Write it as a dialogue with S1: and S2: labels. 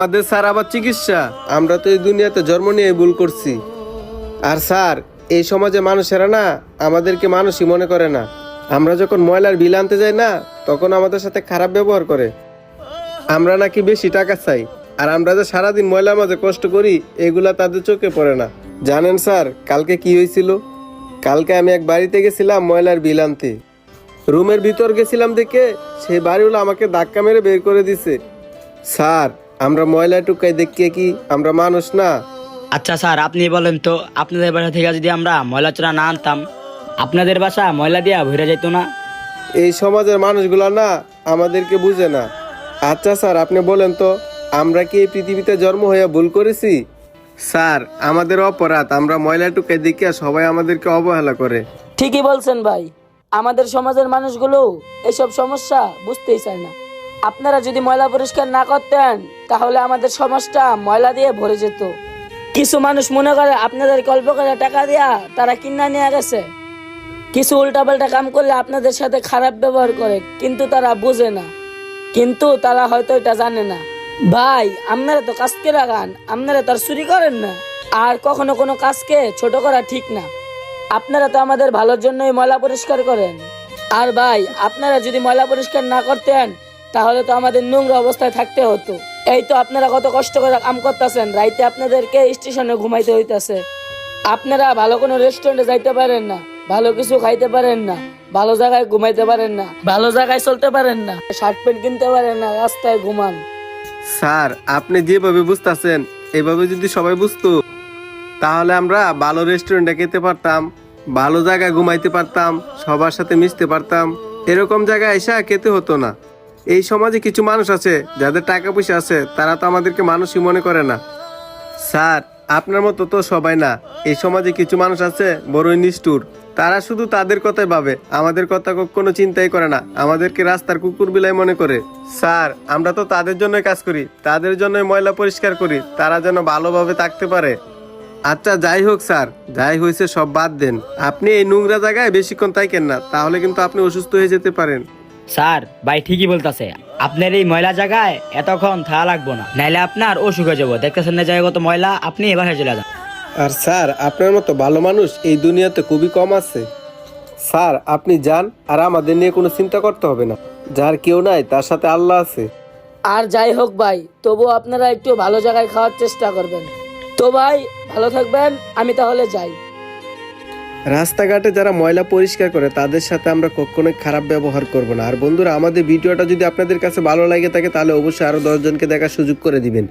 S1: আমাদের স্যার আবার চিকিৎসা। আমরা তো এই দুনিয়াতে জন্ম নিয়ে ভুল করছি। আর স্যার, এই সমাজে মানুষেরা না আমাদেরকে মানুষই মনে করে না। আমরা যখন ময়লার বিল আনতে যাই না, তখন আমাদের সাথে খারাপ ব্যবহার করে। আমরা নাকি বেশি টাকা চাই, আর আমরা যে সারাদিন ময়লার মাঝে কষ্ট করি এগুলা তাদের চোখে পড়ে না। জানেন স্যার, কালকে কি হয়েছিল? কালকে আমি এক বাড়িতে গেছিলাম ময়লার বিল আনতে। রুমের ভিতর গেছিলাম দেখে সেই বাড়িওয়ালা আমাকে ধাক্কা মেরে বের করে দিছে। স্যার, আমরা ময়লা টুকাই দেখিয়ে কি আমরা মানুষ না?
S2: আচ্ছা স্যার, আপনি বলেন তো, আপনাদের বাসা থেকে যদি আমরা ময়লা চোরা না আনতাম, আপনাদের বাসা ময়লা দিয়া ভরে যেত না?
S1: এই সমাজের মানুষগুলা না আমাদেরকে বুঝে না। আচ্ছা স্যার, আপনি বলেন তো, আমরা কি এই পৃথিবীতে জন্ম হয়ে ভুল করেছি? স্যার, আমাদের অপরাধ, আমরা ময়লা টুকাই দেখিয়া সবাই আমাদেরকে অবহেলা করে।
S3: ঠিকই বলছেন ভাই, আমাদের সমাজের মানুষগুলো এসব সমস্যা বুঝতেই চায় না। আপনারা যদি ময়লা পরিষ্কার না করতেন তাহলে আমাদের সমাজটা ময়লা দিয়ে ভরে যেত। কিছু মানুষ মনে করে আপনাদের অল্প করে টাকা দিয়া তারা কিনা নিয়ে গেছে। কিছু উল্টাপাল্টা কাম করলে আপনাদের সাথে খারাপ ব্যবহার করে, কিন্তু তারা বুঝে না, কিন্তু তারা হয়তো এটা জানে না। ভাই, আপনারা তো কাজকে লাগান, আপনারা তো আর চুরি করেন না। আর কখনো কোনো কাজকে ছোট করা ঠিক না। আপনারা তো আমাদের ভালোর জন্যই ময়লা পরিষ্কার করেন। আর ভাই, আপনারা যদি ময়লা পরিষ্কার না করতেন তাহলে তো আমাদের নোংরা অবস্থায় থাকতে হতো। এই তো আপনারা কত কষ্ট করে কাম করতেছেন, রাইতে আপনাদেরকে স্টেশনে ঘুমাইতে হইতাছে। আপনারা ভালো কোনো রেস্টুরেন্টে যাইতে পারেন না, ভালো কিছু খাইতে পারেন না, ভালো জায়গায় ঘুমাইতে পারেন না, ভালো জায়গায় চলতে পারেন না, শার্ট প্যান্ট কিনতে পারেন না, রাস্তায় ঘুমান।
S1: স্যার, আপনি যেভাবে বুঝতেছেন এভাবে যদি সবাই বুঝতো তাহলে আমরা ভালো রেস্টুরেন্টে খেতে পারতাম, ভালো জায়গায় ঘুমাইতে পারতাম, সবার সাথে মিশতে পারতাম। এরকম জায়গায় এসে খেতে হতো না। এই সমাজে কিছু মানুষ আছে যাদের টাকা পয়সা আছে, তারা তো আমাদেরকে মানুষই মনে করে না। স্যার, আপনার মতো তো সবাই না। এই সমাজে কিছু মানুষ আছে বড়ই নিষ্ঠুর। তারা শুধু তাদের কথাই ভাবে, আমাদের কথা কোনো চিন্তাই করে না, আমাদেরকে রাস্তার কুকুর বিলাই মনে করে। স্যার, আমরা তো তাদের জন্যই কাজ করি, তাদের জন্যই ময়লা পরিষ্কার করি, তারা যেন ভালোভাবে থাকতে পারে। আচ্ছা, যাই হোক স্যার, যাই হয়েছে সব বাদ দেন। আপনি এই নোংরা জায়গায় বেশিক্ষণ থাকেন না, তাহলে কিন্তু আপনি অসুস্থ হয়ে যেতে পারেন।
S2: স্যার, ভাই ঠিকই বলতেছে, আপনার এই ময়লা জায়গায় এতক্ষণ থাকা লাগবো না, নাইলে আপনার অসুখ হয়ে যাবো। দেখতেছেন না জায়গা কত ময়লা, আপনি এ বাসায় চলে যান।
S1: আর স্যার, আপনার মতো ভালো মানুষ এই দুনিয়াতে খুবই কম আছে। স্যার, আপনি যান, আর আমাদের নিয়ে কোনো চিন্তা করতে হবে না। যার কেউ নাই তার সাথে আল্লাহ আছে।
S3: আর যাই হোক ভাই, তবুও আপনারা একটু ভালো জায়গায় খাওয়ার চেষ্টা করবেন। তো ভাই, ভালো থাকবেন, আমি তাহলে যাই।
S1: রাস্তাঘাটে যারা ময়লা পরিষ্কার করে তাদের সাথে আমরা কখনোই খারাপ ব্যবহার করব না। আর বন্ধুরা, আমাদের ভিডিওটা যদি আপনাদের কাছে ভালো লাগে থাকে তাহলে অবশ্যই আরো 10 জনকে দেখার সুযোগ করে দিবেন।